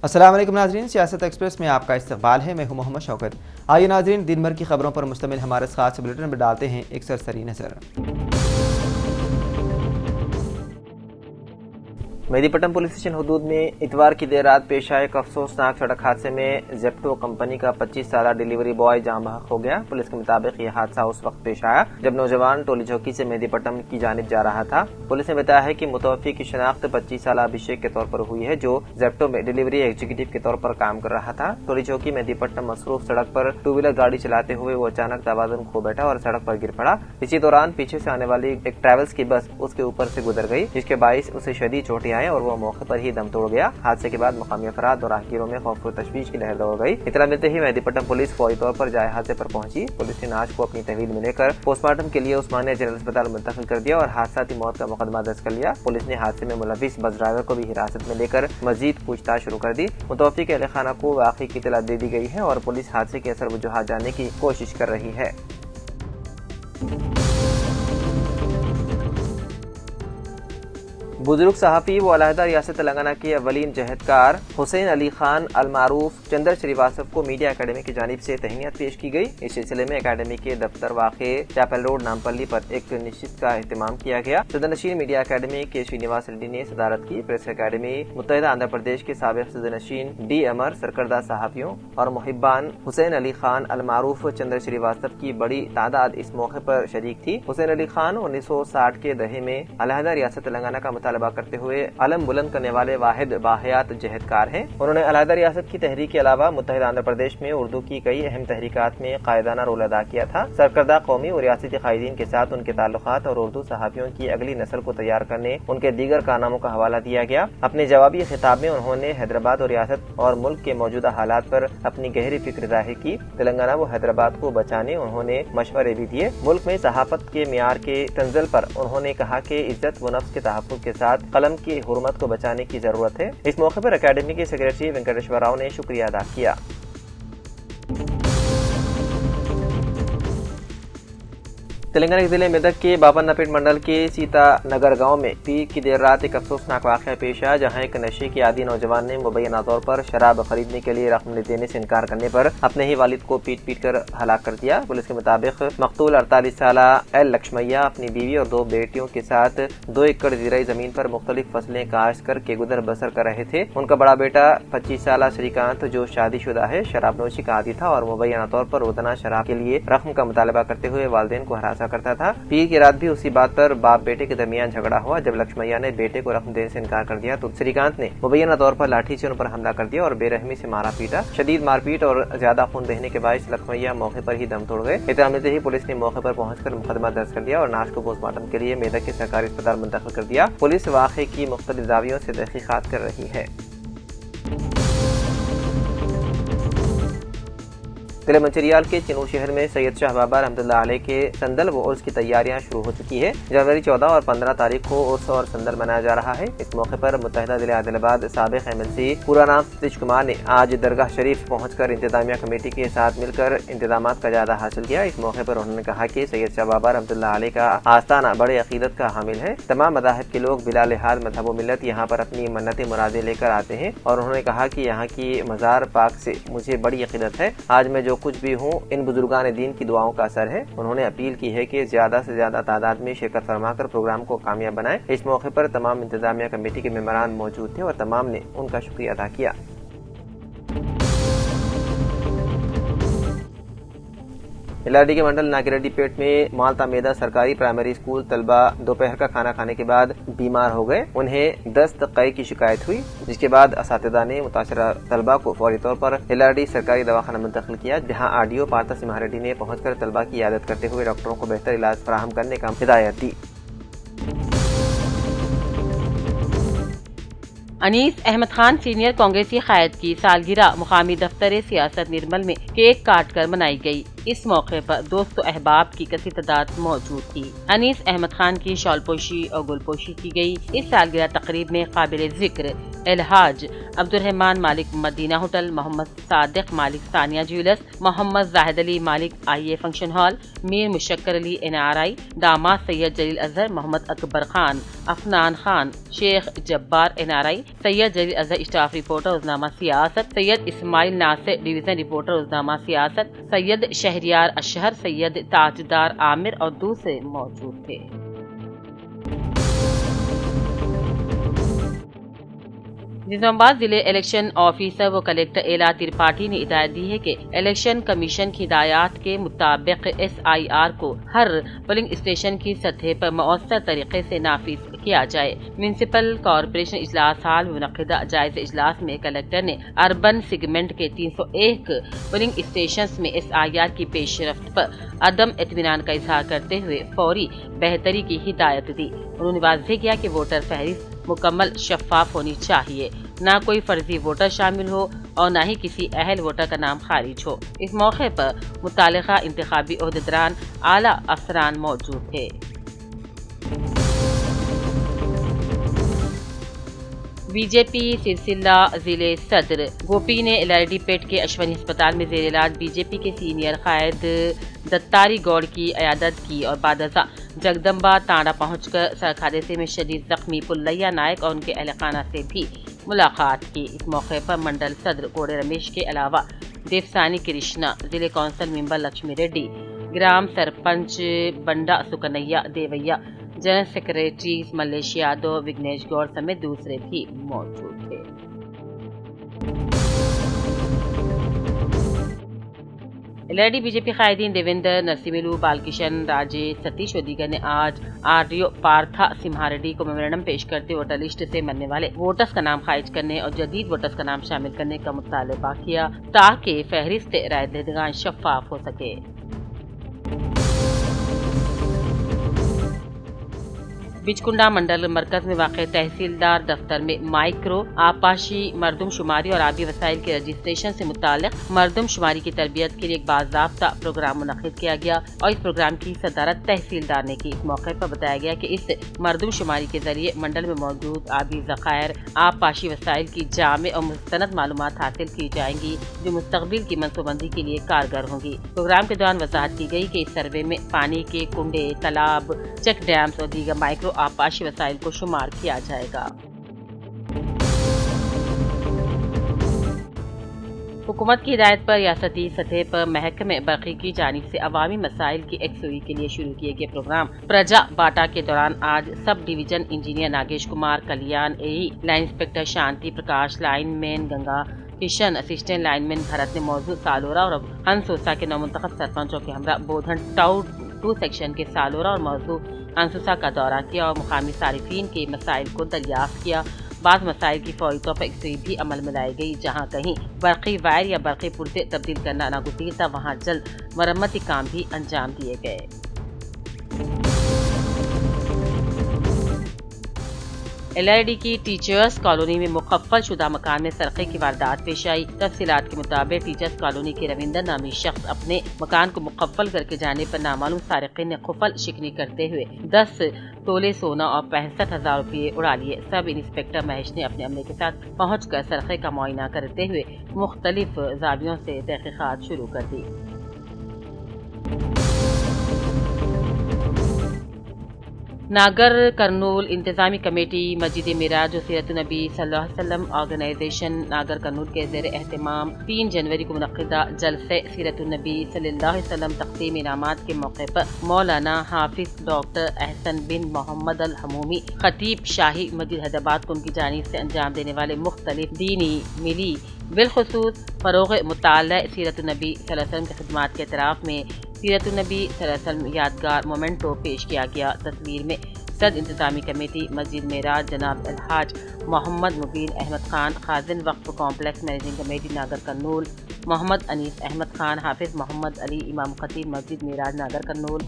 अस्सलाम वालेकुम नाजरीन, सियासत एक्सप्रेस में आपका इस्तकबाल है। मैं हूं मोहम्मद शौकत। आइए नाजरीन, दिन भर की खबरों पर मुश्तमिल हमारे खास बुलेटिन में डालते हैं एक सरसरी नज़र। मेहदीपट्टनम पुलिस स्टेशन हदूद में इतवार की देर रात पेश आए एक अफसोसनाक सड़क हादसे में जेप्टो कंपनी का 25 साला डिलीवरी बॉय जाँ बहक हो गया। पुलिस के मुताबिक यह हादसा उस वक्त पेश आया जब नौजवान टोली चौकी से मेहदीपट्टनम की जानिब जा रहा था। पुलिस ने बताया है कि मुतवफ़ी की शनाख्त 25 साला अभिषेक के तौर पर हुई है, जो जेप्टो में डिलीवरी एग्जीक्यूटिव के तौर पर काम कर रहा था। टोली चौकी मेहदीपट्टनम मसरूफ सड़क पर टू व्हीलर गाड़ी चलाते हुए वो अचानक तवाज़ुन खो बैठा और सड़क पर गिर पड़ा। इसी दौरान पीछे से आने वाली एक ट्रैवल्स की बस उसके ऊपर से गुजर गई, जिसके बाइस उसे शदीद चोटें आई और वो मौके पर ही दम तोड़ गया। हादसे के बाद मकामी अफराद और राहगीरों में खौफ और तशवीश की लहर दौड़ गई। इतना मिलते ही मेहदीपट्टनम पुलिस फौरी तौर पर जाए हादसे पर पहुंची। पुलिस ने नाश को अपनी तहवील में लेकर पोस्टमार्टम के लिए उस्मानिया जनरल अस्पताल मुंतकिल कर दिया और हादसाती मौत का मुकदमा दर्ज कर लिया। पुलिस ने हादसे में मुलविस बस ड्राइवर को भी हिरासत में लेकर मजीद पूछताछ शुरू कर दी। मुतवफ़ी के अहले खाना को वाक़ई की इत्तला दे दी गई है और पुलिस हादसे के असर वजूहात जानने की कोशिश कर रही है। बुजुर्ग सहाफ़ी व अलहदा रियासत तेलंगाना के अव्वलीन जहदकार हुसैन अली खान अलमारूफ चंद्र श्रीवास्तव को मीडिया अकेडमी की जानिब से तहनीत पेश की गई। इस सिलसिले में अकेडमी के दफ्तर वाक़े चैपल रोड नामपल्ली पर एक निश्चित का एहतमाम किया गया। सदरनशीन मीडिया अकेडमी के श्रीनिवास रेड्डी ने सदारत की। प्रेस अकेडमी मुत्तहिदा आंध्र प्रदेश के साबिक़ सदरनशीन डी अमर सरकर्दा सहाफ़ियों और मुहिब्बान हुसैन अली खान अलमारूफ चंद्र श्रीवास्तव की बड़ी तादाद इस मौके पर शरीक थी। हुसैन अली खान 1960 के दहे में अलहदा रियासत तेलंगाना का मुतालबा करते हुए अलम बुलंद करने वाले वाहिद बाहयात जहदकार हैं। उन्होंने अलहदा रियासत की तहरीक के अलावा मुत्तहिदा आंध्र प्रदेश में उर्दू की कई अहम तहरीकात में कायदाना रोल अदा किया था। सरकर्दा कौमी और रियासती कायदीन के साथ उनके ताल्लुकात और उर्दू सहाफ़ियों की अगली नस्ल को तैयार करने उनके दीगर कारनामों का हवाला दिया गया। अपने जवाबी खिताब में उन्होंने हैदराबाद और रियासत और मुल्क के मौजूदा हालात पर अपनी गहरी फिक्र जाहिर की। तेलंगाना व हैदराबाद को बचाने उन्होंने मशवरे भी दिए। मुल्क में सहाफत के मियार के तंज़ल पर उन्होंने कहा कि इज्जत व नफ्स के तहफ़्फ़ुज़ के साथ कलम की हुर्मत को बचाने की जरूरत है। इस मौके पर अकेडमी के सेक्रेटरी वेंकटेश्वर राव ने शुक्रिया अदा किया। तेलंगाना के जिले मेदक के बाबन्नापेट मंडल के सीता नगर गांव में पीर की देर रात एक अफसोसनाक वाक़या पेश आया, जहां एक नशे के आदी नौजवान ने मुबैना तौर पर शराब खरीदने के लिए रकम देने से इनकार करने पर अपने ही वालिद को पीट पीट कर हलाक कर दिया। पुलिस के मुताबिक मकतूल 48 साला एल लक्ष्मैया अपनी बीवी और 2 बेटियों के साथ 2 एकड़ ज़राई जमीन पर मुख्तलिफ फसलें काश्त करके गुजर बसर कर रहे थे। उनका बड़ा बेटा 25 साला श्रीकांत, जो शादीशुदा है, शराब नोशी का आदी था और मुबैना तौर पर रोजाना शराब के लिए रकम का मुतालबा करते हुए वालिदैन को हरासा करता था। पीर की रात भी उसी बात पर बाप बेटे के दरमियान झगड़ा हुआ। जब लक्ष्मैया ने बेटे को रकम देने से इनकार कर दिया तो श्रीकांत ने मुबैना तौर पर लाठी से उन पर हमला कर दिया और बेरहमी से मारा पीटा। शदीद मारपीट और ज्यादा खून बहने के बायस लक्ष्मैया मौके पर ही दम तोड़ गए। इतना मिलते ही पुलिस ने मौके पर पहुंचकर मुकदमा दर्ज कर दिया और नाश को पोस्टमार्टम के लिए मेदक के सरकारी अस्पताल मुंतकिल कर दिया। पुलिस वाक़े की मुख्तलिफ जावियों से तहकीकात कर रही है। जिले मंचिरियाल के चिनूर शहर में सैयद शाह बाबा रहमतुल्लाह अलैह के संदल व उर्स की तैयारियां शुरू हो चुकी है। जनवरी 14 और 15 तारीख को उर्स और संदल मनाया जा रहा है। इस मौके पर मुत्तहिदा जिला आदिलाबाद साबिक़ MLC पूरा नाम सतीश कुमार ने आज दरगाह शरीफ पहुंचकर इंतजामिया कमेटी के साथ मिलकर इंतजामात का जायजा हासिल किया। इस मौके पर उन्होंने कहा कि सैयद शाह बाबा रहमतुल्लाह अलैह का आस्थाना बड़े अकीदत का हामिल है। तमाम मज़ाहिब के लोग बिला लिहाज मज़हब व मिल्लत यहाँ पर अपनी मन्नतें मुरादें लेकर आते हैं और उन्होंने कहा कि यहाँ की मज़ार पाक से मुझे बड़ी अकीदत है। आज मैं जो कुछ भी हूँ इन बुजुर्गान दीन की दुआओं का असर है। उन्होंने अपील की है कि ज्यादा से ज्यादा तादाद में शिरकत फरमाकर प्रोग्राम को कामयाब बनाएं। इस मौके पर तमाम इंतजामिया कमेटी के मेंबरान मौजूद थे और तमाम ने उनका शुक्रिया अदा किया। इलाडी के मंडल नागिरेड्डी पेट में मालता मेदा सरकारी प्राइमरी स्कूल तलबा दोपहर का खाना खाने के बाद बीमार हो गए। उन्हें दस्त क़ई की शिकायत हुई, जिसके बाद असातिज़ा ने मुतासरा तलबा को फौरी तौर पर इलाडी सरकारी दवाखाना मुंतकिल किया, जहां RDO पार्था सिम्हा रेड्डी ने पहुंचकर तलबा की इयादत करते हुए डॉक्टरों को बेहतर इलाज फराहम करने का हिदायत दी। अनीस अहमद खान सीनियर कांग्रेसी क़ायद की सालगिरह मुकामी दफ्तर सियासत निर्मल में केक काट कर मनाई गई। اس موقع پر دوست و احباب کی کثیر تعداد موجود تھی۔ انیس احمد خان کی شال پوشی اور گل پوشی کی گئی۔ اس سالگرہ تقریب میں قابل ذکر الحاج عبدالرحمان مالک مدینہ ہوٹل، محمد صادق مالک ثانیہ جیولرز، محمد زاہد علی مالک آئی function hall, Mir Mushkar Ali NRI، داماد سید جلیل اظہر، محمد اکبر خان، افنان خان، شیخ جبار NRI، سید جلیل اظہر اسٹاف رپورٹر روزنامہ سیاست، سید اسماعیل ناصر ڈویژن رپورٹر روزنامہ سیاست، سید شہریار اشہر، سید تاجدار عامر اور دوسرے موجود تھے۔ نظام آباد ضلع الیکشن آفیسر و کلیکٹر ایلا ترپاٹھی نے ہدایت دی ہے کہ الیکشن کمیشن کی ہدایات کے مطابق SIR کو ہر پولنگ اسٹیشن کی سطح پر مؤثر طریقے سے نافذ کیا جائے۔ میونسپل کارپوریشن اجلاس ہال میں منعقدہ جائزہ اجلاس میں کلیکٹر نے اربن سیگمنٹ کے 301 پولنگ اسٹیشنز میں SIR کی پیش رفت پر عدم اطمینان کا اظہار کرتے ہوئے فوری بہتری کی ہدایت دی۔ انہوں نے واضح کیا کہ ووٹر فہرست مکمل شفاف ہونی چاہیے، نہ کوئی فرضی ووٹر شامل ہو اور نہ ہی کسی اہل ووٹر کا نام خارج ہو۔ اس موقع پر متعلقہ انتخابی عہدیداران، اعلیٰ افسران موجود تھے۔ BJP سلسلہ ضلع صدر گوپی نے LRD پیٹ کے اشونی ہسپتال میں زیر علاج BJP کے سینئر قائد دتاری گوڑ کی عیادت کی اور بعد ازاں جگدمبا تانڑا پہنچ کر سڑک حادثے میں شدید زخمی پلیہ نائک اور ان کے اہل خانہ سے بھی ملاقات کی۔ اس موقع پر منڈل صدر کوڑے رمیش کے علاوہ دیوسانی کرشنا، ضلع council member Lakshmi Reddy, gram sarpanch Banda Sukanya Divya, general secretary Mallesh Yadav, Vignesh Goud سمیت دوسرے بھی موجود تھے۔ LRD BJP قائدین دیویندر نرسملو، بالکشن راجیش، ستیش اور دیگر نے آج RDO پارتھا سمہا ریڈی کو میمورنڈم پیش کرتے ووٹر لسٹ سے مرنے والے ووٹرز کا نام خارج کرنے اور جدید ووٹرز کا نام شامل کرنے کا مطالبہ کیا تاکہ فہرست رائے دہندگان شفاف ہو سکے۔ بچکنڈا منڈل مرکز میں واقع تحصیلدار دفتر میں مائکرو آبپاشی مردم شماری اور آبی وسائل کے رجسٹریشن سے متعلق مردم شماری کی تربیت کے لیے ایک باضابطہ پروگرام منعقد کیا گیا اور اس پروگرام کی صدارت تحصیلدار نے کی۔ اس موقع پر بتایا گیا کہ اس مردم شماری کے ذریعے منڈل میں موجود آبی ذخائر، آبپاشی وسائل کی جامع اور مستند معلومات حاصل کی جائیں گی جو مستقبل کی منصوبہ بندی کے لیے کارگر ہوں گی۔ پروگرام کے دوران وضاحت کی گئی کہ اس سروے میں پانی کے کنڈے، تالاب، چیک ڈیمز اور دیگر مائکرو آبپاشی وسائل کو شمار کیا جائے گا۔ حکومت کی ہدایت پر ریاستی سطح پر محکمہ برقی کی جانب سے عوامی مسائل کی یکسوئی کے لیے شروع کیے گئے پروگرام پرجا باٹا کے دوران آج subdivision engineer Nagesh Kumar Kalyan, AE line inspector Shanti Prakash, lineman Ganga Kishan, assistant lineman Bharat نے موجود سالورا اور ہنسوسا کے نومنتخب سرپنچوں کے ہمراہ بودھن ٹاؤ 2 سیکشن کے سالورا اور موضوع ہنسوسا کا دورہ کیا اور مقامی صارفین کے مسائل کو دریافت کیا۔ بعض مسائل کی فوری طور پر یکسوئی بھی عمل میں لائی گئی۔ جہاں کہیں برقی وائر یا برقی پرزے تبدیل کرنا ناگزیر تھا، وہاں جلد مرمتی کام بھی انجام دیے گئے۔ LRD کی ٹیچرز کالونی میں مقفل شدہ مکان میں سرقے کی واردات پیش آئی۔ تفصیلات کے مطابق ٹیچرز کالونی کے رویندر نامی شخص اپنے مکان کو مقفل کر کے جانے پر نامعلوم سارقین نے قفل شکنی کرتے ہوئے 10 تولے سونا اور 65,000 روپے اڑا لیے۔ سب انسپکٹر مہیش نے اپنے عملے کے ساتھ پہنچ کر سرقے کا معائنہ کرتے ہوئے مختلف زاویوں سے تحقیقات شروع کر دی۔ ناگر کرنول انتظامی کمیٹی مسجد معراج و سیرت النبی صلی اللہ علیہ وسلم آرگنائزیشن ناگر کرنول کے زیر اہتمام 3 جنوری کو منعقدہ جلسہ سیرت النبی صلی اللہ علیہ وسلم تقسیم انعامات کے موقع پر مولانا حافظ ڈاکٹر احسن بن محمد الحمومی خطیب شاہی مسجد حیدرآباد کو ان کی جانب سے انجام دینے والے مختلف دینی، ملی، بالخصوص فروغ مطالعہ سیرت النبی صلی اللہ علیہ وسلم کی خدمات کے اعتراف میں سیرت النبی صلی اللہ علیہ وسلم یادگار مومنٹو پیش کیا گیا۔ تصویر میں صدر انتظامی کمیٹی مسجد معراج جناب الحاج محمد مبین احمد خان، خازن وقف complex managing committee Nagar Kurnool محمد انیس احمد خان، حافظ محمد علی امام خطیب مسجد معراج ناگر کرنول،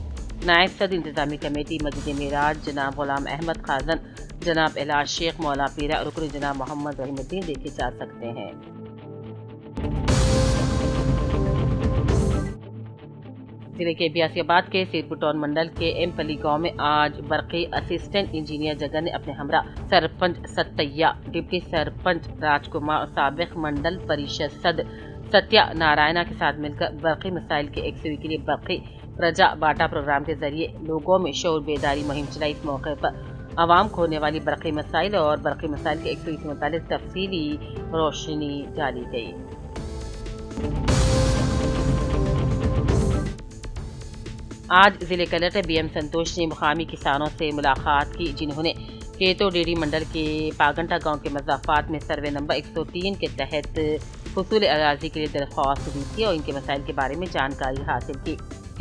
نائب صدر انتظامی کمیٹی مسجد معراج جناب غلام احمد خازن، جناب الہاج شیخ مولا پیرا، رکن جناب محمد رحیم الدین دیکھے جا سکتے ہیں۔ ضلع کے بیاسیاباد کے سیرپور ٹاؤن منڈل کے ایم پلی گاؤں میں آج برقی اسسٹنٹ انجینئر جگن نے اپنے ہمراہ سرپنچ ستیا، ڈپٹی سرپنچ راج کمار اور سابق منڈل پریشد صدر ستیا نارائنا کے ساتھ مل کر برقی مسائل کے یکسوئی کے لیے برقی پرجا باٹا پروگرام کے ذریعے لوگوں میں شعور بیداری مہم چلائی۔ اس موقع پر عوام کو ہونے والی برقی مسائل اور برقی مسائل کے یکسوئی سے متعلق تفصیلی روشنی ڈالی گئی۔ آج ضلع کلکٹر بی ایم سنتوش نے مقامی کسانوں سے ملاقات کی، جنہوں نے کیتو ڈیری منڈل کے پاگنٹا گاؤں کے مضافات میں سروے نمبر 103 کے تحت حصول اراضی کے لیے درخواست دی تھی اور ان کے مسائل کے بارے میں جانکاری حاصل کی۔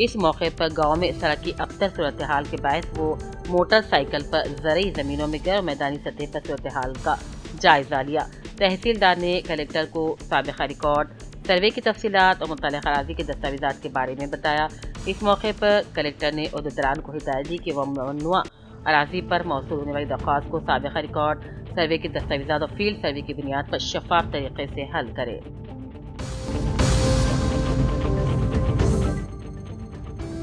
اس موقع پر گاؤں میں سڑک کی ابتر صورتحال کے باعث وہ موٹر سائیکل پر زرعی زمینوں میں گئے اور میدانی سطح پر صورتحال کا جائزہ لیا۔ تحصیلدار نے کلکٹر کو سابقہ ریکارڈ، سروے کی تفصیلات اور متعلقہ اراضی کے دستاویزات کے بارے میں بتایا۔ اس موقع پر کلکٹر نے عہدیداران کو ہدایت دی کہ وہ ممنوعہ اراضی پر موصول ہونے والی درخواست کو سابقہ ریکارڈ، سروے کے دستاویزات اور فیلڈ سروے کی بنیاد پر شفاف طریقے سے حل کرے۔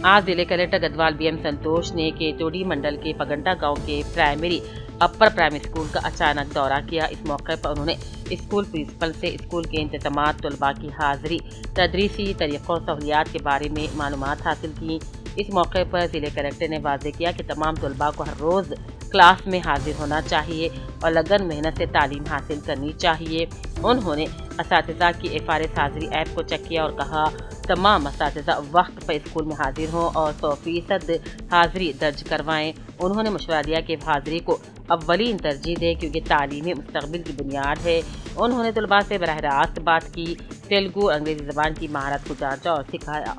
آج ضلع کلکٹر گدوال بی ایم سنتوش نے کیتوڈی منڈل کے پگنٹا گاؤں کے پرائمری اپر پرائمری اسکول کا اچانک دورہ کیا۔ اس موقع پر انہوں نے اسکول پرنسپل سے اسکول کے انتظامات، طلباء کی حاضری، تدریسی طریقوں اور سہولیات کے بارے میں معلومات حاصل کی۔ اس موقع پر ضلع کلکٹر نے واضح کیا کہ تمام طلباء کو ہر روز کلاس میں حاضر ہونا چاہیے اور لگن محنت سے تعلیم حاصل کرنی چاہیے۔ انہوں نے اساتذہ کی FRS حاضری ایپ کو چیک کیا اور کہا تمام اساتذہ وقت پر اسکول میں حاضر ہوں اور 100% حاضری درج کروائیں۔ انہوں نے مشورہ دیا کہ حاضری کو اولین ترجیح دیں کیونکہ تعلیم مستقبل کی بنیاد ہے۔ انہوں نے طلباء سے براہ راست بات کی، تیلگو اور انگریزی زبان کی مہارت کو جانچا اور سکھایا۔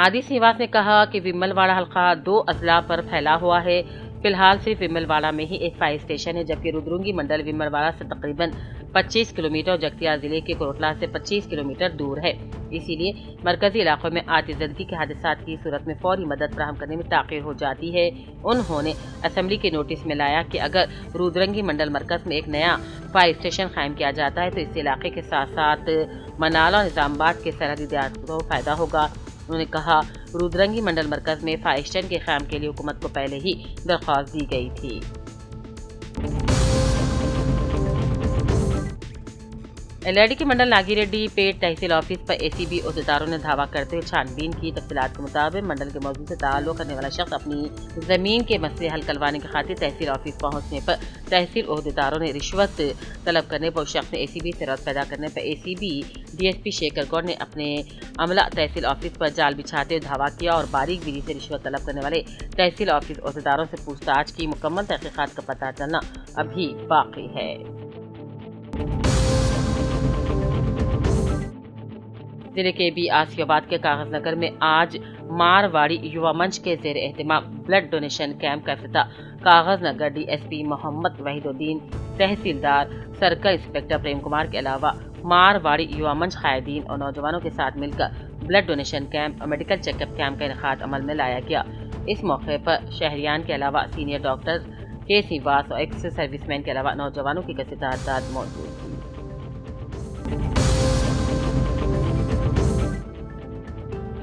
آدی سیواس نے کہا کہ ومل واڑہ حلقہ 2 اضلاع پر پھیلا ہوا ہے۔ فی الحال صرف ومل واڑہ میں ہی ایک فائر اسٹیشن ہے، جبکہ رودرنگی منڈل ومل واڑہ سے تقریباً 25 کلومیٹر اور جگتیال ضلع کے کوٹلہ سے 25 کلومیٹر دور ہے۔ اسی لیے مرکزی علاقوں میں آتش زدگی کے حادثات کی صورت میں فوری مدد فراہم کرنے میں تاخیر ہو جاتی ہے۔ انہوں نے اسمبلی کے نوٹس میں لایا کہ اگر رودرنگی منڈل مرکز میں ایک نیا فائر اسٹیشن قائم کیا جاتا ہے تو اس علاقے کے ساتھ ساتھ منالہ اور نظام آباد کے سرحدی دیہاتوں کو فائدہ ہوگا۔ انہوں نے کہا رودرنگی منڈل مرکز میں فائر اسٹیشن کے قیام کے لیے حکومت کو پہلے ہی درخواست دی گئی تھی۔ ایل کے منڈل ناگیریڈی پیٹ تحصیل آفس پر ACB عہدیداروں نے دھاوا کرتے ہوئے چھان بین کی۔ تفصیلات کے مطابق منڈل کے موضوع سے تعلق کرنے والا شخص اپنی زمین کے مسئلے حل کروانے کی خاطر تحصیل آفس پہنچنے پر تحصیل عہدیداروں نے رشوت طلب کرنے پر شخص نے ACB سے ربط پیدا کرنے پر ACB DSP شیکھر گوڑ نے اپنے عملہ تحصیل آفس پر جال بچھاتے ہوئے دھاوا کیا اور باریک بینی سے رشوت طلب کرنے والے تحصیل آفس عہدیداروں سے پوچھ تاچھ کی۔ مکمل تحقیقات کا پتہ چلنا ابھی باقی ہے۔ ضلع کے بیاسیاباد کے کاغذ نگر میں آج مارواڑی یووا منچ کے زیر اہتمام بلڈ ڈونیشن کیمپ کا افتتاح کاغذ نگر DSP محمد وحید الدین، تحصیلدار سرکل انسپکٹر پریم کمار کے علاوہ مارواڑی یووا منچ قائدین اور نوجوانوں کے ساتھ مل کر بلڈ ڈونیشن کیمپ اور میڈیکل چیک اپ کیمپ کا انعقاد عمل میں لایا گیا۔ اس موقع پر شہریان کے علاوہ سینئر ڈاکٹر کے سیواس اور ایکس سروس مین کے علاوہ نوجوانوں کی کثیر تعداد موجود تھی۔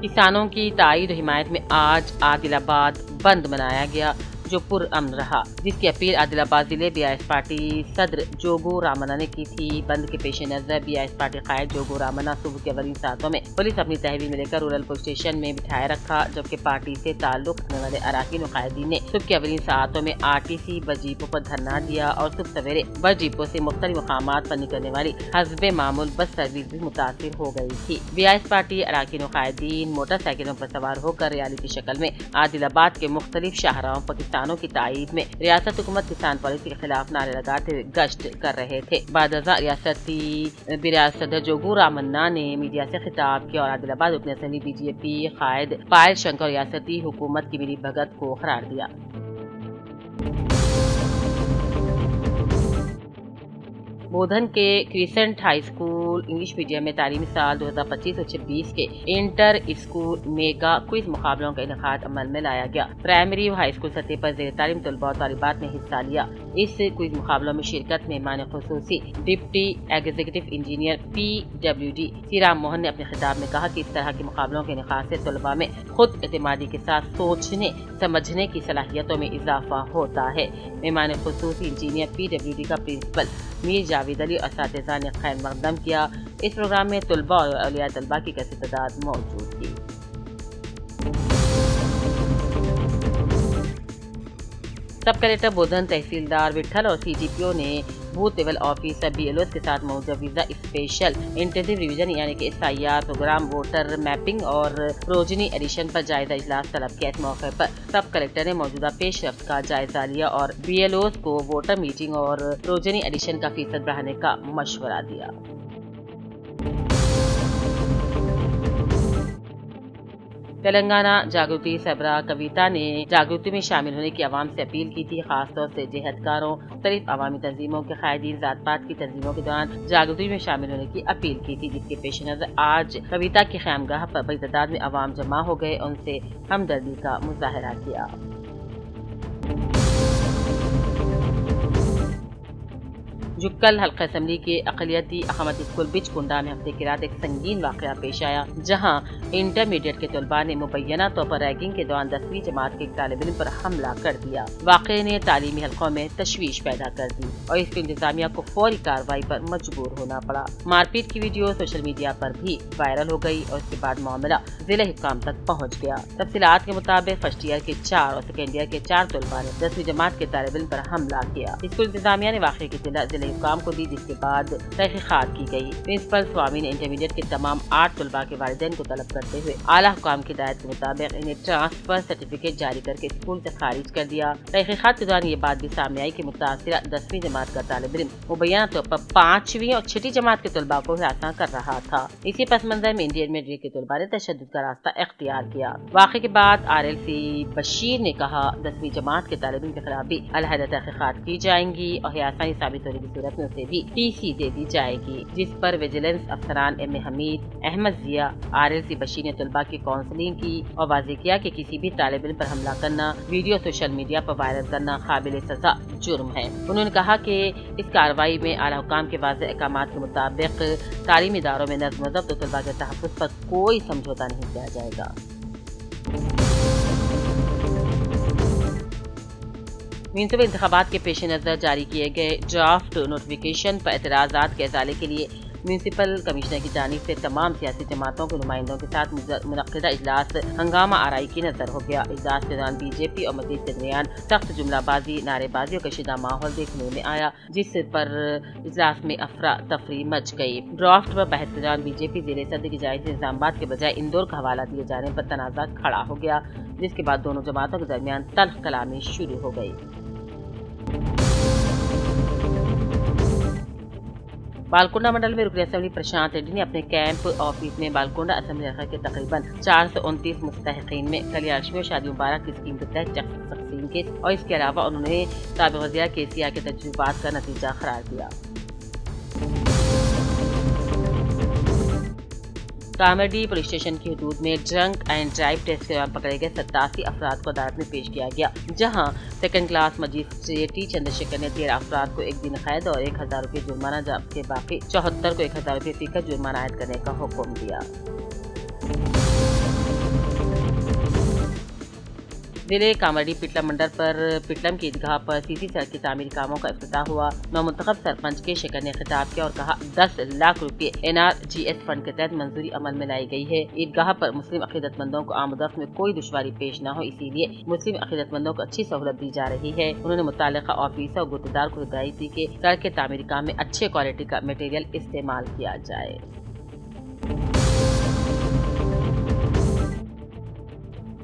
کسانوں کی تائید و حمایت میں آج عادل آباد بند منایا گیا جو پرامن رہا، جس کی اپیل عادل آباد ضلع BIS پارٹی صدر جوگو رامنا نے کی تھی۔ بند کے پیش نظر BIS پارٹی قائد جوگو رامنا صبح کے اولین ساعتوں میں پولیس اپنی تحویل میں لے کر رورل پولیس اسٹیشن میں بٹھائے رکھا، جبکہ پارٹی سے تعلق رکھنے والے اراکین و قائدین نے صبح کے اولین ساعتوں میں RTC بس جیپوں پر دھرنا دیا اور صبح سویرے بس جیپوں سے مختلف مقامات پر نکلنے والی حسب معمول بس سروس بھی متاثر ہو گئی تھی۔ BIS پارٹی اراکین و قائدین موٹر سائیکلوں پر سوار ہو کر ریالی کی شکل میں عادل آباد کے مختلف شاہراہوں پر کسانوں کی تائید میں ریاست حکومت کسان پالیسی کے خلاف نعرے لگاتے ہوئے گشت کر رہے تھے۔ بعد ازاں ریاستی صدر جوگو رامنا نے میڈیا سے خطاب کیا اور عادل آباد رکن اسمبلی BJP قائد پائل شنکر ریاستی حکومت کی ملی بھگت کو قرار دیا۔ बोधन के crescent high school English medium में तालीमी साल 2025 और 26 के इंटर स्कूल मेगा क्विज मुकाबलों का इनेकाद अमल में लाया गया। प्राइमरी व हाई स्कूल सतह पर ज़ेर तालीम तलबा और तालिबात ने हिस्सा लिया। इस क्विज मुकाबलों में शिरकत मेहमान खुसूसी deputy executive engineer PWD Sriram Mohan ने अपने खिताब में कहा कि इस तरह के मुकाबलों के इनेकाद से तलबा में खुद एतमादी के साथ सोचने समझने की सलाहियतों में इजाफा होता है। मेहमान खुसूसी इंजीनियर PWD का प्रिंसिपल मीर जावेद अली और असातिज़ा ने खैर मकदम किया। इस प्रोग्राम में तलबा और औलिया तलबा की कसीर तादाद मौजूद थी। सब कलेक्टर बोधन, तहसीलदार विठल और CGPO ने बूथ लेवल ऑफिसर BLOs के साथ मुजवजा स्पेशल इंटेंसिव रिवीजन यानी कि SIR प्रोग्राम, वोटर मैपिंग और प्रोजनी एडिशन पर जायजा इजलास तलब किया। इस मौके पर सब कलेक्टर ने मौजूदा पेशरफ्त का जायजा लिया और BLOs को वोटर मीटिंग और प्रोजनी एडिशन का फीसद बढ़ाने का मशवरा दिया। तेलंगाना जागृति सरबराह कविता ने जागृति में शामिल होने की आवाम से अपील की थी। खासतौर से जेहदकारों, मुख्तलिफ अवामी तंजीमों के कायदीन, जात पात की तंजीमों के दौरान जागृति में शामिल होने की अपील की थी, जिसके पेश नजर आज कविता की ख़यामगाह पर बड़ी तादाद में अवाम जमा हो गए और उनसे हमदर्दी का मुजाहरा किया। जुक्कल हल्का असम्बली के अक़लियती अहमद स्कूल बिचकुंडा में हफ्ते की रात एक संगीन वाक़या पेश आया, जहां इंटरमीडिएट के तलबा ने मुबैना तौर पर रैगिंग के दौरान 10वीं जमात के एक तालिब इल्म पर हमला कर दिया। वाक़े ने तालीमी हलकों में तशवीश पैदा कर दी और इसकी इंतजामिया को फौरी कार्रवाई पर मजबूर होना पड़ा। मारपीट की वीडियो सोशल मीडिया पर भी वायरल हो गई और इसके बाद मामला जिला हुक्काम तक पहुँच गया। तफसीलात के मुताबिक फर्स्ट ईयर के 4 और सेकेंड ईयर के 4 तलबा ने 10वीं जमात के तालिब इल्म पर हमला किया। स्कूल इंतजामिया ने वाक़े की जिला हुक्काम को दी, जिसके बाद तहकीकात की गई। प्रिंसिपल स्वामी ने इंटरमीडिएट के तमाम 8 तलबा के वालिदैन को तलब करते हुए आला हुकाम की हिदायत के मुताबिक इन्हें ट्रांसफर सर्टिफिकेट जारी करके स्कूल से खारिज कर दिया। तहकीकात के दौरान ये बात भी सामने आई कि मुतासिरा 10वीं जमात का तालिब इल्म मुबैना तौर पर 5वीं और 6वीं जमात के तलबा को हिरासा कर रहा था। इसी पस मंजर में इंटरमीडिएट के तलबा ने तशद्दुद का रास्ता इख्तियार किया। वाक़े के बाद RLC बशीर ने कहा, 10वीं जमात के तालिब इल्म के खिलाफ भी अलहदा तहकीकात की जाएंगी और हिरासानी साबित होने की सूरत में उसे भी TC दे दी जाएगी, जिस पर विजिलेंस अफसरान M हमीद, अहमद जिया, RLC बशीर ने तलबा की काउंसलिंग की और वाज़ेह किया कि किसी भी तालिब इल्म पर हमला करना, वीडियो सोशल मीडिया पर वायरल करना काबिल सज़ा जुर्म है। उन्होंने कहा कि इस कार्रवाई में आला हुकाम के वाज़ेह अहकामात के मुताबिक तालीमी इदारों में नज़्म व ज़ब्त और तलबा के तहफ़्फ़ुज़ पर कोई समझौता नहीं किया जाएगा। म्युनिसिपल इंतखाबात के पेश नज़र जारी किए गए ड्राफ्ट नोटिफिकेशन पर एतराज़ात के इज़ाले के लिए म्युनिसिपल कमिश्नर की जानिब से तमाम सियासी जमातों के नुमाइंदों के साथ मुनक़्क़िदा इजलास हंगामा आराई की नज़र हो गया। इजलास के दौरान BJP और मजीद के दरमियान सख्त जुमलाबाजी, नारेबाजी और कशीदा माहौल देखने में आया, जिस पर इजलास में अफरा तफरी मच गई। ड्राफ्ट पर बहस के दौरान BJP ज़िले सदर की जायज़ निज़ामाबाद के बजाय इंदौर का हवाला दिए जाने पर तनाज़ा खड़ा हो गया, जिसके बाद दोनों जमातों के दरमियान तल्ख़ कलामी शुरू हो गई। बालकोंडा मंडल में रुकन असेंबली प्रशांत रेड्डी ने अपने कैंप ऑफिस में बालकोंडा असेंबली हल्का के तकरीबन 429 मुस्तहिकीन में कल्याण और शादी मुबारक की स्कीम के तहत तकसीम के और इसके अलावा उन्होंने साबिक़ वज़ीर KCR के तजुर्बात का नतीजा करार दिया। कामरडी पुलिस स्टेशन की हदूद में ड्रंक एंड ड्राइव टेस्ट के दौरान पकड़े गए 87 अफराद को अदालत में पेश किया गया, जहां सेकंड क्लास मजिस्ट्रेट चंद्रशेखर ने 13 अफराद को 1 दिन कैद और 1000 रुपये जुर्माना, जबकि बाकी 74 को 1000 रुपये फी का जुर्माना आयद करने का हुक्म दिया। जिले कामरडी पिटलम मंडल पर पिटलम की ईदगाह पर सीसी सड़क की तामीरी कामों का इफ्तिताह हुआ। नवमुंतखब सरपंच के शेखर ने खिताब किया और कहा, 10 लाख रुपए NRGS फंड के तहत मंजूरी अमल में लाई गई है। ईदगाह पर मुस्लिम अकीदतमंदों को आमदफ में कोई दुश्वारी पेश न हो, इसीलिए मुस्लिम अकीदतमंदों को अच्छी सहूलत दी जा रही है। उन्होंने मुताल्लिका ऑफिसर और गुत्तेदार को हिदायत दी कि सड़क के तामीरी काम में अच्छे क्वालिटी का मटेरियल इस्तेमाल किया जाए।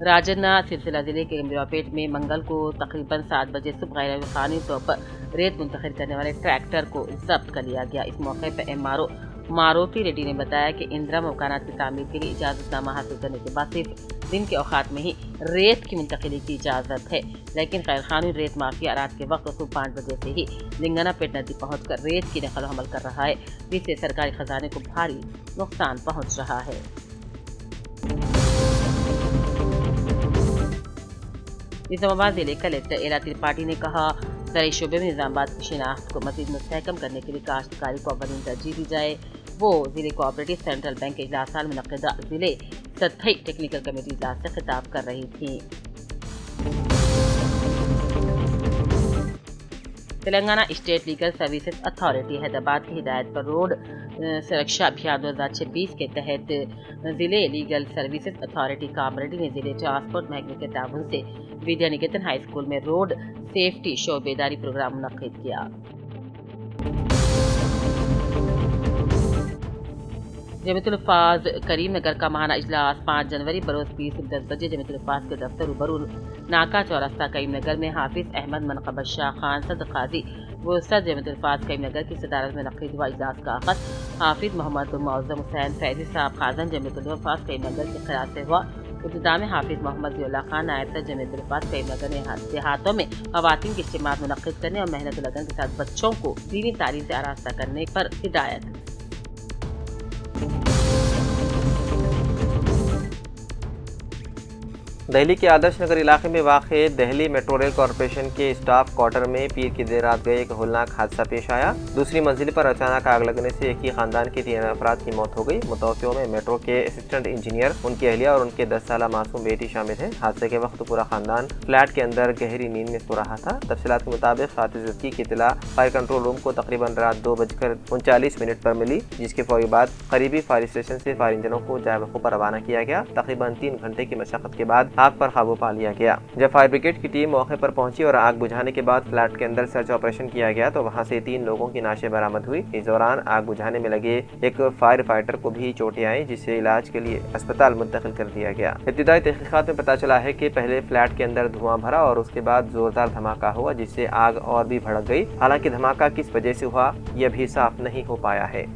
राजन्ना सिलसिला जिले के गंभीरापेट में मंगल को तकरीबन 7 बजे सुबह गैर कानूनी तौर पर रेत मुंतकिल करने वाले ट्रैक्टर को जब्त कर लिया गया। इस मौके पर MRO मारुति रेड्डी ने बताया कि इंदिरा मकानात की तामीर के लिए इजाज़तनामा हासिल करने के बाद सिर्फ दिन के औकात में ही रेत की मुंतकिली की इजाज़त है, लेकिन गैर कानूनी रेत माफिया रात के वक्त सुबह 5 बजे से ही लिंगाना पेट नदी पहुंचकर रेत की नकल हमल कर रहा है, जिससे सरकारी खजाने को भारी नुकसान पहुंच रहा है। निजामाबाद जिले कलेक्टर एला त्रिपाठी ने कहा, ज़राई शोबे में निजामाबाद की शिनाख्त को मज़ीद मुस्तहकम करने के लिए काश्तकारी को अव्वलीन तरजीह दी जाए। वो ज़िले कोऑपरेटिव सेंट्रल बैंक के इजलास में मुनक़्क़िदा ज़िले सतही टेक्निकल कमेटी इजलास से खिताब कर रही थी। Telangana state legal services authority Hyderabad की हिदायत पर रोड सुरक्षा अभियान 2026 के तहत जिले लीगल सर्विसेज अथॉरिटी कामरेड्डी ने जिले ट्रांसपोर्ट महकमे के ताउन से विद्या निकेतन हाई स्कूल में रोड सेफ्टी शोबेदारी प्रोग्राम मुनक्किद किया। जमीयतुल फाज करीमनगर का महाना इजलास 5 जनवरी बरोज 10 बजे जमीयतुल फाज के दफ्तर बरूल नाका चौरस्ता करीमनगर में हाफिज अहमद मनकबत शाह खान सद काजी वसद जमीयतुल फाज करीमनगर की सदारत में मुनक्किद हुआ। इजलास का आगाज़ हाफिज मोहम्मद मुअज़्ज़म हुसैन फैज़ी साहब खाजन जमीयतुल फाज करीमनगर के ख़िरात से हुआ। इब्तिदा में हाफिज मोहम्मद ज़ियाउल्लाह खान नायब सदर जमीयतुल फाज करीमनगर ने देहातों में ख़वातीन के इज्तिमाअत मुनक्किद करने और मेहनत लगन के साथ बच्चों को दीनी तालीम से आरास्ता करने पर हिदायत। दिल्ली के आदर्श नगर इलाके में वाक़े दिल्ली मेट्रो रेल कॉरपोरेशन के स्टाफ क्वार्टर में पीर की देर रात गए एक होलनाक हादसा पेश आया। दूसरी मंजिल पर अचानक आग लगने से एक ही खानदान के 3 अफराद की मौत हो गई। मुतवफ़ियों में मेट्रो के असिस्टेंट इंजीनियर, उनकी अहलिया और उनके 10 साला मासूम बेटी शामिल है। हादसे के वक्त पूरा खानदान फ्लैट के अंदर गहरी नींद में सो रहा था। तफसीलात के मुताबिक हादसे की इत्तला फायर कंट्रोल रूम को तकरीबन रात 2:39 पर मिली, जिसके फौरी बाद करीबी फायर स्टेशन से फायर इंजनों को जाए वक़्फ़ पर रवाना किया गया। तकरीबन 3 घंटे की मशक्क़त के बाद आग पर काबू पा लिया गया। जब फायर ब्रिगेड की टीम मौके पर पहुंची और आग बुझाने के बाद फ्लैट के अंदर सर्च ऑपरेशन किया गया तो वहां से 3 लोगों की नाशें बरामद हुई। इस दौरान आग बुझाने में लगे एक फायर फाइटर को भी चोटें आई, जिसे इलाज के लिए अस्पताल मुंतकिल कर दिया गया। इब्तिदाई तहकीकात में पता चला है कि पहले फ्लैट के अंदर धुआं भरा और उसके बाद जोरदार धमाका हुआ, जिससे आग और भी भड़क गई। हालांकि धमाका किस वजह से हुआ यह भी साफ नहीं हो पाया है।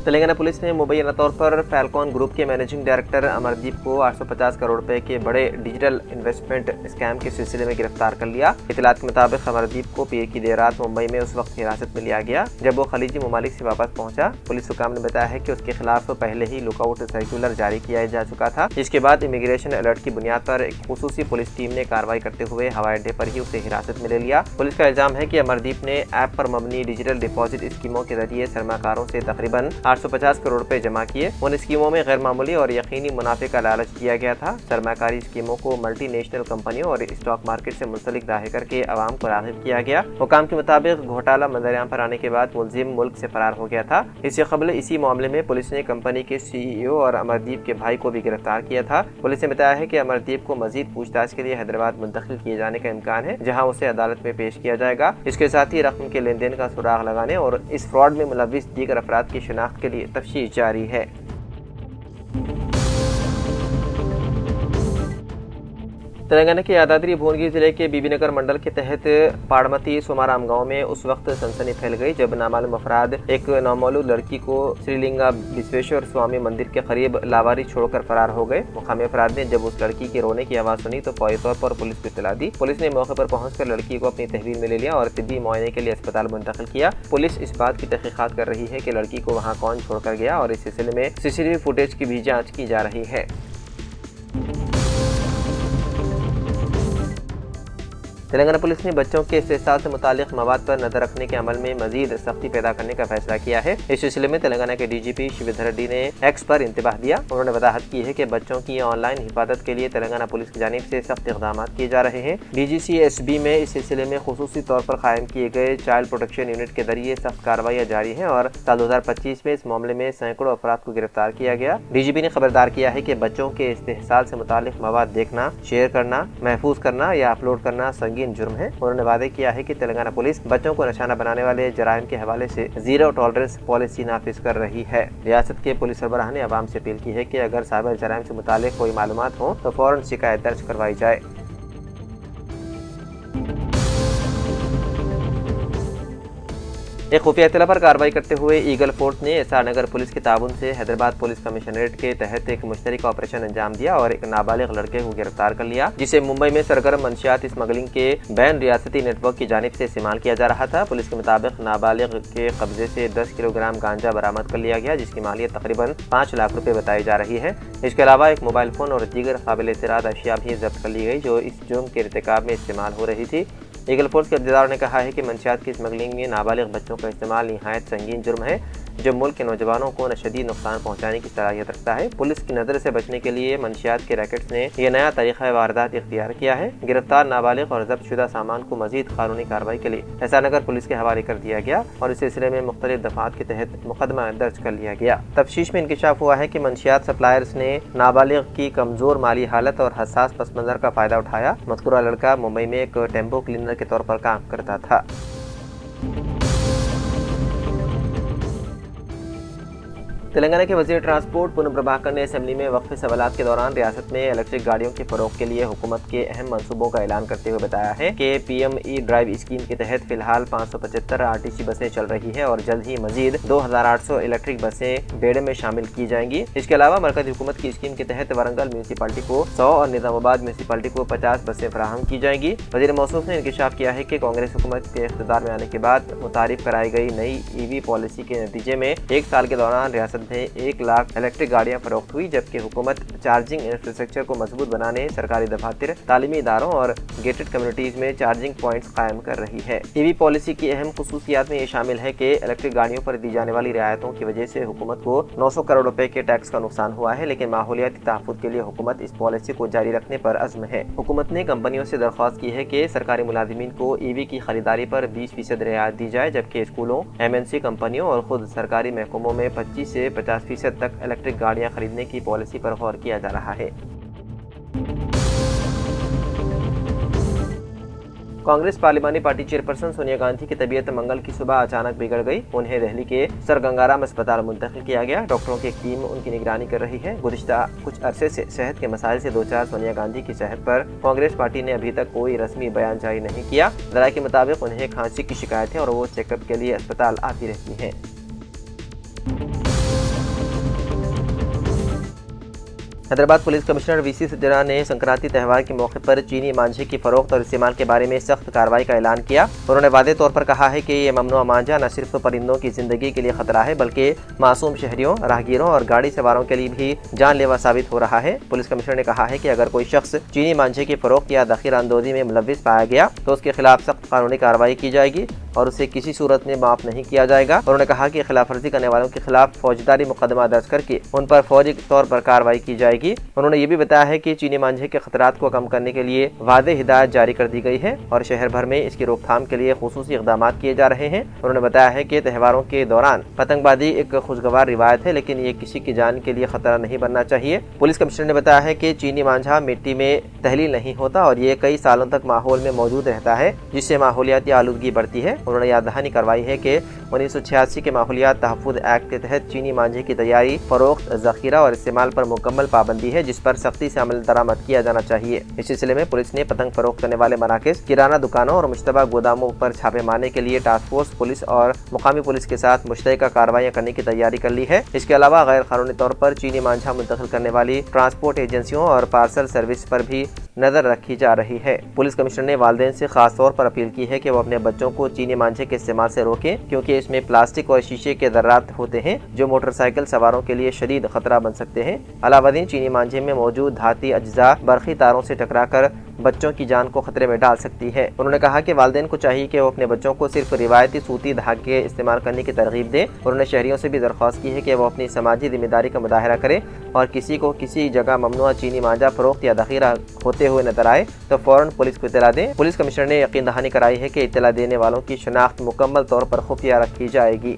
तेलंगाना पुलिस ने मुबैना तौर पर फैल्कॉन ग्रुप के मैनेजिंग डायरेक्टर अमरदीप को 850 करोड़ रुपए के बड़े डिजिटल इन्वेस्टमेंट स्कैम के सिलसिले में गिरफ्तार कर लिया। इत्तलात के मुताबिक अमरदीप को पीर की देर रात मुंबई में उस वक्त हिरासत में लिया गया जब वो खलीजी ममालिक से वापस पहुंचा। पुलिस हुकाम ने बताया है कि उसके खिलाफ पहले ही लुकआउट सर्कुलर जारी किया जा चुका था, जिसके बाद इमिग्रेशन अलर्ट की बुनियाद पर एक खुसूसी पुलिस टीम ने कार्रवाई करते हुए हवाई अड्डे पर ही उसे हिरासत में ले लिया। पुलिस का इल्जाम है कि अमरदीप ने ऐप पर मबनी डिजिटल डिपॉजिट स्कीमों के जरिए सरमाकारों से तकरीबन 850 करोड़ रुपए जमा किए। उन स्कीमों में गैर मामूली और यकीनी मुनाफे का लालच दिया गया था। सरमाकारी स्कीमों को मल्टी नेशनल कंपनियों और स्टॉक मार्केट से मुंसलिक जाहिर करके अवाम को राग़िब किया गया। हुकाम के मुताबिक घोटाला मंजरेआम पर आने के बाद मुलजिम मुल्क से फरार हो गया था। इससे कबल इसी मामले में पुलिस ने कंपनी के CEO और अमरदीप के भाई को भी गिरफ्तार किया था। पुलिस ने बताया है कि अमरदीप को मजीद पूछताछ के लिए हैदराबाद मुंतकिल किए जाने का इम्कान है, जहाँ उसे अदालत में पेश किया जाएगा। इसके साथ ही रकम के लेन देन का सुराग लगाने और इस फ्रॉड में मुलविस दीगर अफराद की शिनाख्त के लिए तफ्तीश जारी है। तेलंगाना के यादाद्री भुवनगिरी जिले के बीबीनगर मंडल के तहत पाड़मती सोमाराम गांव में उस वक्त सनसनी फैल गई जब नामालूम अफराद एक नौमौलूद लड़की को श्रीलिंगा विश्वेश्वर स्वामी मंदिर के करीब लावारिस छोड़कर फरार हो गए। मुकामी अफराद ने जब उस लड़की के रोने की आवाज़ सुनी तो फौरी तौर पर पुलिस को इत्तला दी। पुलिस ने मौके पर पहुंचकर लड़की को अपनी तहवील में ले लिया और तिब्बी मुआयने के लिए अस्पताल मुंतकिल किया। पुलिस इस बात की तहकीकात कर रही है कि लड़की को वहाँ कौन छोड़कर गया और इस सिलसिले में CCTV फुटेज की भी जाँच की जा रही है। तेलंगाना पुलिस ने बच्चों के इस्तेसाल से मुतालिक मवाद पर नजर रखने के अमल में मजीद सख्ती पैदा करने का फैसला किया है। इस सिलसिले में तेलंगाना के DGP शिवधर रेड्डी ने एक्स पर इंतबाह दिया। उन्होंने वजाहत की है कि बच्चों की ऑनलाइन हिफाजत के लिए तेलंगाना पुलिस की जानिब से सख्त इक़दाम किए जा रहे हैं। DGCSB में इस सिलसिले में खुसूसी तौर पर कायम किए गए चाइल्ड प्रोटेक्शन यूनिट के जरिए सख्त कार्रवाई जारी है और साल 2025 में इस मामले में सैकड़ों अफराद को गिरफ्तार किया गया। DGP ने खबरदार किया है कि बच्चों के इस्तेसाल से मुतालिक मवाद देखना, शेयर करना, महफूज करना या अपलोड करना संगीन जुर्म है। उन्होंने वादे किया है कि तेलंगाना पुलिस बच्चों को निशाना बनाने वाले जराइम के हवाले से जीरो टॉलरेंस पॉलिसी नाफिज कर रही है। रियासत के पुलिस सरबराह ने अवाम से अपील की है कि अगर साइबर जराइम से मुतालिक कोई मालूमात हो तो फौरन शिकायत दर्ज करवाई जाए। एक खुफिया इत्तला पर कार्रवाई करते हुए ईगल फोर्स ने एसआर नगर पुलिस के ताउन से हैदराबाद पुलिस कमिश्नरेट के तहत एक मुश्तरक ऑपरेशन अंजाम दिया और एक नाबालिग लड़के को गिरफ्तार कर लिया, जिसे मुंबई में सरगर्म मंशियात स्मगलिंग के बैन रियासती नेटवर्क की जानिब से इस्तेमाल किया जा रहा था। पुलिस के मुताबिक नाबालिग के कब्जे से 10 किलोग्राम गांजा बरामद कर लिया गया, जिसकी मालियत तकरीबन 5 लाख रुपए बताई जा रही है। इसके अलावा एक मोबाइल फोन और दीगर काबिल एतराद अशिया भी जब्त कर ली गई, जो इस जुर्म के इर्तिकाब में इस्तेमाल हो रही थी। ईगल फोर्स के अहदेदार ने कहा है कि मंशियात की स्मगलिंग में नाबालिग बच्चों का इस्तेमाल निहायत संगीन जुर्म है, जो मुल्क के नौजवानों को शदीद नुकसान पहुंचाने की सलाहियत रखता है। पुलिस की नज़र से बचने के लिए मंशियात के रैकेट्स ने यह नया तरीक़ा वारदात इख्तियार किया है। गिरफ्तार नाबालिग और जब्त शुदा सामान को मजीद कानूनी कार्रवाई के लिए एसआर नगर पुलिस के हवाले कर दिया गया और इस सिलसिले में मुख्तलिफ दफात के तहत मुकदमा दर्ज कर लिया गया। तफ्तीश में इंकशाफ हुआ है कि मंशियात सप्लायर्स ने नाबालिग की कमज़ोर माली हालत और हसास पस मंज़र का फ़ायदा उठाया। मज़कूरा लड़का मुंबई में एक टेम्पो क्लीनर के तौर पर काम करता था। तेलंगाना के वज़ीर ट्रांसपोर्ट पूनम प्रभाकर ने असेंबली में वक्फे सवालात के दौरान रियासत में इलेक्ट्रिक गाड़ियों के फ़रोग़ के लिए हुकूमत के अहम मंसूबों का ऐलान करते हुए बताया है कि PME ड्राइव स्कीम के तहत फ़िलहाल 575 RTC बसें चल रही है और जल्द ही मजीद 2800 इलेक्ट्रिक बसें बेड़े में शामिल की जाएंगी। इसके अलावा मरकज़ी हुकूमत की स्कीम के तहत वारंगल म्यूनसिपालिटी को 100 और निज़ामाबाद म्यूनसिपालिटी को 50 बसें फराहम की जाएंगी। वज़ीर मौसूफ ने इंकशाफ किया है कि कांग्रेस हुकूमत के इक़्तिदार में आने के बाद मुतारिफ कराई गई नई EV पॉलिसी के नतीजे में एक साल के दौरान रियासत में 1 लाख इलेक्ट्रिक गाड़ियां फरोख्त हुई, जबकि हुकूमत चार्जिंग इंफ्रास्ट्रक्चर को मजबूत बनाने, सरकारी दफातर, तालीमी इदारों और गेटेड कम्युनिटीज में चार्जिंग पॉइंट्स कायम कर रही है। EV पॉलिसी की अहम खुसूसियात में ये शामिल है कि इलेक्ट्रिक गाड़ियों पर दी जाने वाली रियायतों की वजह से हुकूमत को 900 करोड़ रुपए के टैक्स का नुकसान हुआ है, लेकिन माहौलियाती तहफ़्फ़ुज़ के लिए हुकूमत इस पॉलिसी को जारी रखने पर अज़्म है। हुकूमत ने कंपनियों से दरख्वास्त की है कि सरकारी मुलाजिमीन को EV की खरीदारी पर 20% रियायत दी जाए, जबकि स्कूलों, MNC कंपनियों और खुद सरकारी महकमों में 25 से 50% तक इलेक्ट्रिक गाड़ियां खरीदने की पॉलिसी पर गौर किया जा रहा है। कांग्रेस पार्लिमानी पार्टी चेयरपर्सन सोनिया गांधी की तबीयत मंगल की सुबह अचानक बिगड़ गई। उन्हें दिल्ली के सर गंगाराम अस्पताल मुंतकिल किया गया। डॉक्टरों की एक टीम उनकी निगरानी कर रही है। गुज़िश्ता कुछ अरसे से सेहत के मसाइल से दो चार सोनिया गांधी की सेहत पर कांग्रेस पार्टी ने अभी तक कोई रस्मी बयान जारी नहीं किया। ज़राए के मुताबिक उन्हें खांसी की शिकायत है और वो चेकअप के लिए अस्पताल आती रहती हैं। हैदराबाद पुलिस कमिश्नर VC सज्जना ने संक्रांति त्यौहार के मौके पर चीनी मांझे की फरोख्त और इस्तेमाल के बारे में सख्त कार्रवाई का ऐलान किया। उन्होंने वादे तौर पर कहा है कि ये ममनुआ मांझा न सिर्फ परिंदों की जिंदगी के लिए खतरा है, बल्कि मासूम शहरियों, राहगीरों और गाड़ी सवारों के लिए भी जानलेवा साबित हो रहा है। पुलिस कमिश्नर ने कहा है कि अगर कोई शख्स चीनी मांझे की फरोख्त या दखीरा अंदोजी में मुलव्विस पाया गया तो उसके खिलाफ सख्त कानूनी कार्रवाई की जाएगी और उसे किसी सूरत में माफ नहीं किया जाएगा। उन्होंने कहा कि खिलाफ वर्जी करने वालों के खिलाफ फौजदारी मुकदमा दर्ज करके उन पर फौजी तौर पर कार्रवाई की जाएगी। उन्होंने ये भी बताया है कि चीनी मांझे के खतरात को कम करने के लिए वादे हिदायत जारी कर दी गई है और शहर भर में इसकी रोकथाम के लिए खुसूसी इक़दाम किए जा रहे हैं। उन्होंने बताया है कि त्योहारों के दौरान पतंगबाजी एक खुशगवार रिवायत है, लेकिन ये किसी की जान के लिए खतरा नहीं बनना चाहिए। पुलिस कमिश्नर ने बताया है कि चीनी मांझा मिट्टी में तहलील नहीं होता और ये कई सालों तक माहौल में मौजूद रहता है, जिससे माहौलियाती आलूदगी बढ़ती है। उन्होंने याद दहानी करवाई है कि 1986 के माहौलियात तहफ़्फ़ुज़ एक्ट के तहत चीनी मांझे की तैयारी, फरोख्त, ज़ख़ीरा और इस्तेमाल पर मुकम्मल पाबंदी है, जिस पर सख्ती से अमल दरामद किया जाना चाहिए। इस सिलसिले में पुलिस ने पतंग फरोख्त करने वाले मराकज़, किराना दुकानों और मुश्तबा गोदामों पर छापे मारने के लिए टास्क फोर्स, पुलिस और मुकामी पुलिस के साथ मुश्तरका कार्रवाइयाँ करने की तैयारी कर ली है। इसके अलावा गैर कानूनी तौर पर चीनी मांझा मुंतकिल करने वाली ट्रांसपोर्ट एजेंसियों और पार्सल सर्विस पर भी नजर रखी जा रही है। पुलिस कमिश्नर ने वालिदैन से खास तौर पर अपील की है कि वो अपने बच्चों को चीनी मांझे के इस्तेमाल से रोकें, क्योंकि इसमें प्लास्टिक और शीशे के ज़र्रात होते हैं जो मोटरसाइकिल सवारों के लिए शदीद खतरा बन सकते हैं। अलावादीन चीनी मांझे में मौजूद धाती अज्जा बरक़ी तारों से टकराकर बच्चों की जान को खतरे में डाल सकती है। उन्होंने कहा कि वालिदैन को चाहिए कि वो अपने बच्चों को सिर्फ रिवायती सूती धागे इस्तेमाल करने की तरगीब दें। उन्होंने शहरियों से भी दरख्वास्त की है कि वो अपनी समाजी जिम्मेदारी का मुजाहरा करें और किसी को किसी जगह ममनुआ चीनी मांझा फरोख्त या दखीरा होते हुए नजर आए तो फौरन पुलिस को इत्तला दें। पुलिस कमिश्नर ने यकीन दहानी कराई है कि इत्तला देने वालों की शनाख्त मुकम्मल तौर पर खुफिया रखी जाएगी।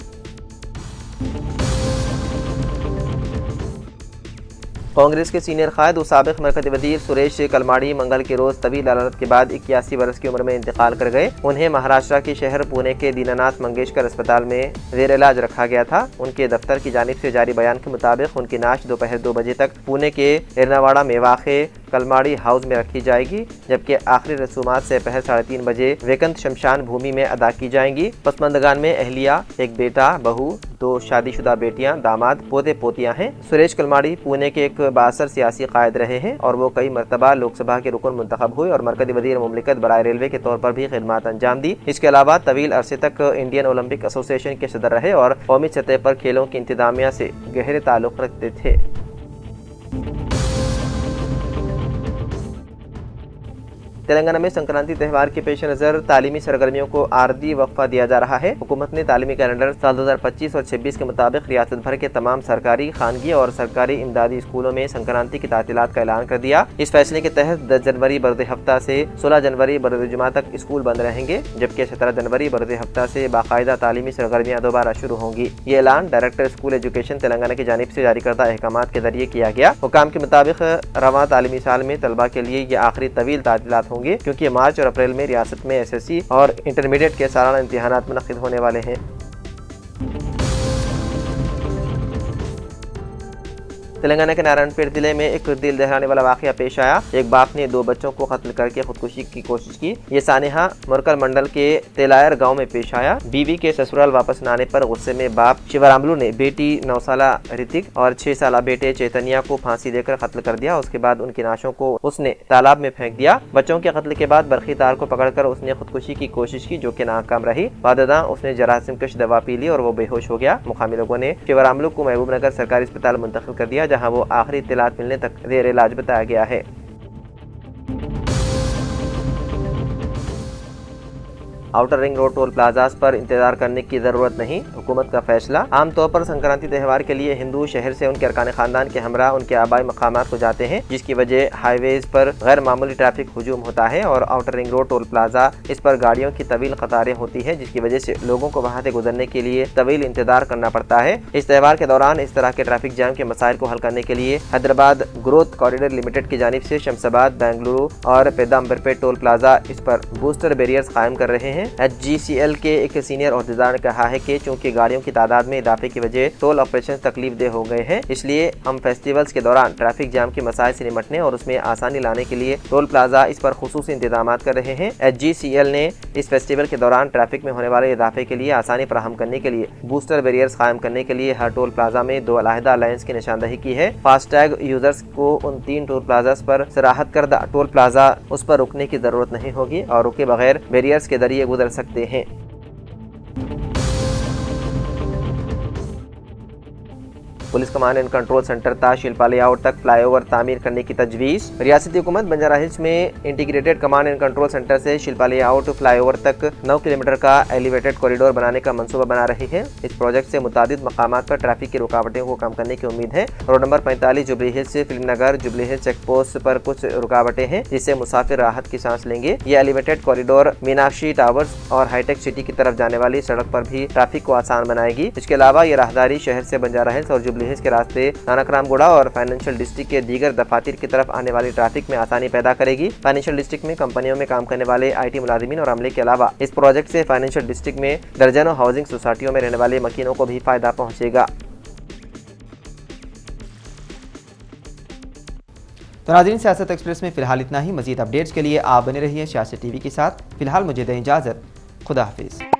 कांग्रेस के सीनियर कायद और साबिक मरकज़ी वज़ीर सुरेश कलमाड़ी मंगल के रोज तवील अदालत के बाद 81 बरस की उम्र में इंतकाल कर गए। उन्हें महाराष्ट्र के शहर पुणे के दीनानाथ मंगेशकर अस्पताल में ज़ेर इलाज रखा गया था। उनके दफ्तर की जानिब से जारी बयान के मुताबिक उनकी नाश दोपहर 2 बजे तक पुणे के एर्नावाड़ा में वाक़े कलमाड़ी हाउस में रखी जाएगी, जबकि आखिरी रसूमात से पहर 3:30 बजे वेकंत शमशान भूमि में अदा की जाएंगी। पसमंदगान में अहलिया, एक बेटा, बहू, 2 शादीशुदा बेटियां, दामाद, पोते पोतियां हैं। सुरेश कलमाड़ी पुणे के एक बासर सियासी कायद रहे हैं और वो कई मरतबा लोकसभा के रुकन मुंतखब हुए और मरकज़ी वज़ीर मुमलिकत बराए रेलवे के तौर पर भी खिदमत अंजाम दी। इसके अलावा तवील अरसे तक इंडियन ओलंपिक एसोसिएशन के सदर रहे और कौमी सतह पर खेलों की इंतजामिया से गहरे ताल्लुक़ रखते थे। तेलंगाना में संक्रांति त्यौहार के पेश नज़र तालीमी सरगर्मियों को आरदी वक्फा दिया जा रहा है। हुकूमत ने तालीमी कैलेंडर साल 2025 और 26 के मुताबिक रियासत भर के तमाम सरकारी, खानगी और सरकारी इमदादी स्कूलों में संक्रांति की तातीलात का ऐलान कर दिया। इस फैसले के तहत 10 जनवरी बरद हफ्ता से 16 जनवरी बरद जुमा तक स्कूल बंद रहेंगे, जबकि 17 जनवरी बरद हफ्ता से बाकायदा तालीमी सरगर्मियाँ दोबारा शुरू होंगी। ये ऐलान डायरेक्टर स्कूल एजुकेशन तेलंगाना की जानिब से जारी करदा अहकामात के जरिए किया गया। हुकाम के मुताबिक रवां तालीमी साल में तलबा के लिए ये आखिरी तवील तातीलात होंगे, क्योंकि मार्च और अप्रैल में रियासत में एसएससी और इंटरमीडिएट के सालाना इम्तिहानात मुनक्किद होने वाले हैं। तेलंगाना के नारायणपेट जिले में एक दिल दहलाने वाला वाकया पेश आया। एक बाप ने 2 बच्चों को कत्ल करके खुदकुशी की कोशिश की। ये सानेहा मुरकल मंडल के तेलायर गांव में पेश आया। बीवी के ससुराल वापस न आने पर गुस्से में बाप शिवरामलू ने बेटी 9 साला ऋतिक और 6 साला बेटे चैतन्या को फांसी देकर कत्ल कर दिया। उसके बाद उनकी लाशों को उसने तालाब में फेंक दिया। बच्चों के कत्ल के बाद बरखी तार को पकड़कर उसने खुदकुशी की कोशिश की, जो कि नाकाम रही। वाददा उसने जरासीम कश दवा पी ली और वो बेहोश हो गया। मुकामी लोगों ने शिवरामलू को महबूब नगर सरकारी अस्पताल मुंतकिल कर दिया, जहां वो आखिरी इत्तलात मिलने तक ज़ेर इलाज बताया गया है। Outer ring road toll plazas पर इंतजार करने की जरूरत नहीं, हुकूमत का फैसला। आमतौर पर संक्रांति त्यौहार के लिए हिंदू शहर से उनके अरकान खानदान के हमरा उनके आबाई मकामात को जाते हैं, जिसकी वजह हाईवेज पर गैर मामूली ट्रैफिक हुजूम होता है और outer ring road toll plaza इस पर गाड़ियों की तवील कतारें होती है, जिसकी वजह से लोगों को वहां से गुजरने के लिए तवील इंतजार करना पड़ता है। इस त्यौहार के दौरान इस तरह के ट्रैफिक जाम के मसाइल को हल करने के लिए हैदराबाद ग्रोथ कॉरिडोर लिमिटेड की जानिब से शमशाबाद, बेंगलुरु और पेदाम्बरपेट टोल प्लाजा इस पर बूस्टर बैरियर्स कायम कर रहे हैं। HGCL के एक सीनियर अहदेदार ने कहा है कि चूंकि गाड़ियों की तादाद में इजाफे की वजह टोल ऑपरेशन तकलीफ देह हो गए हैं, इसलिए हम फेस्टिवल्स के दौरान ट्रैफिक जाम के मसाइल से निपटने और उसमें आसानी लाने के लिए टोल प्लाजा इस पर खुसूसी इंतजाम कर रहे हैं। HGCL ने इस फेस्टिवल के दौरान ट्रैफिक में होने वाले इजाफे के लिए आसानी फराहम करने के लिए बूस्टर बैरियर्स कायम करने के लिए हर टोल प्लाजा में 2 अलहदा लाइन्स की निशानदही की है। फास्टैग यूजर्स को उन 3 टोल प्लाजा पर सराहत करदा टोल प्लाजा उस पर रुकने की जरूरत नहीं होगी और रुके बगैर बैरियर्स के जरिए गुजर सकते हैं। Police command and control centre ता शिल्पा लेआउट तक फ्लाईओवर तामीर करने की तजवीज़। रियासती हुकूमत बंजारा हिल्स में integrated command and control centre से शिल्पा लेआउट फ्लाईओवर तक 9 किलोमीटर का एलिवेटेड कॉरिडोर बनाने का मंसूबा बना रही है। इस प्रोजेक्ट से मुतादिद मकामात पर ट्रैफिक की रुकावटों को कम करने की उम्मीद है। रोड नंबर 45 जुबली हिल्स से फिल्म नगर जुबली हिल्स चेक पोस्ट पर कुछ रुकावटें हैं, जिससे मुसाफिर राहत की सांस लेंगे। ये एलिवेटेड कॉरिडोर मीनाक्षी टावर्स और हाईटेक सिटी की तरफ जाने वाली सड़क पर भी ट्रैफिक को आसान बनाएगी। इसके अलावा ये राहदारी शहर से बंजारा हिल्स और जुबली हिल्स के रास्ते नानकरामगुड़ा और फाइनेंशियल डिस्ट्रिक्ट के दीगर दफातर की तरफ आने वाली ट्रैफिक में आसानी पैदा करेगी। फाइनेंशियल डिस्ट्रिक्ट में कंपनियों में काम करने वाले IT मुलाजिमीन और अमले के अलावा इस प्रोजेक्ट से फाइनेंशियल डिस्ट्रिक्ट में दर्जनों हाउसिंग सोसाइटियों में रहने वाले मकीनों को भी फायदा पहुंचेगा। तो नाज़रीन, सियासत एक्सप्रेस में फिलहाल इतना ही। मजीद अपडेट्स के लिए आप बने रहिए सियासत TV के साथ। फिलहाल मुझे दें इजाज़त। खुदा हाफिज़।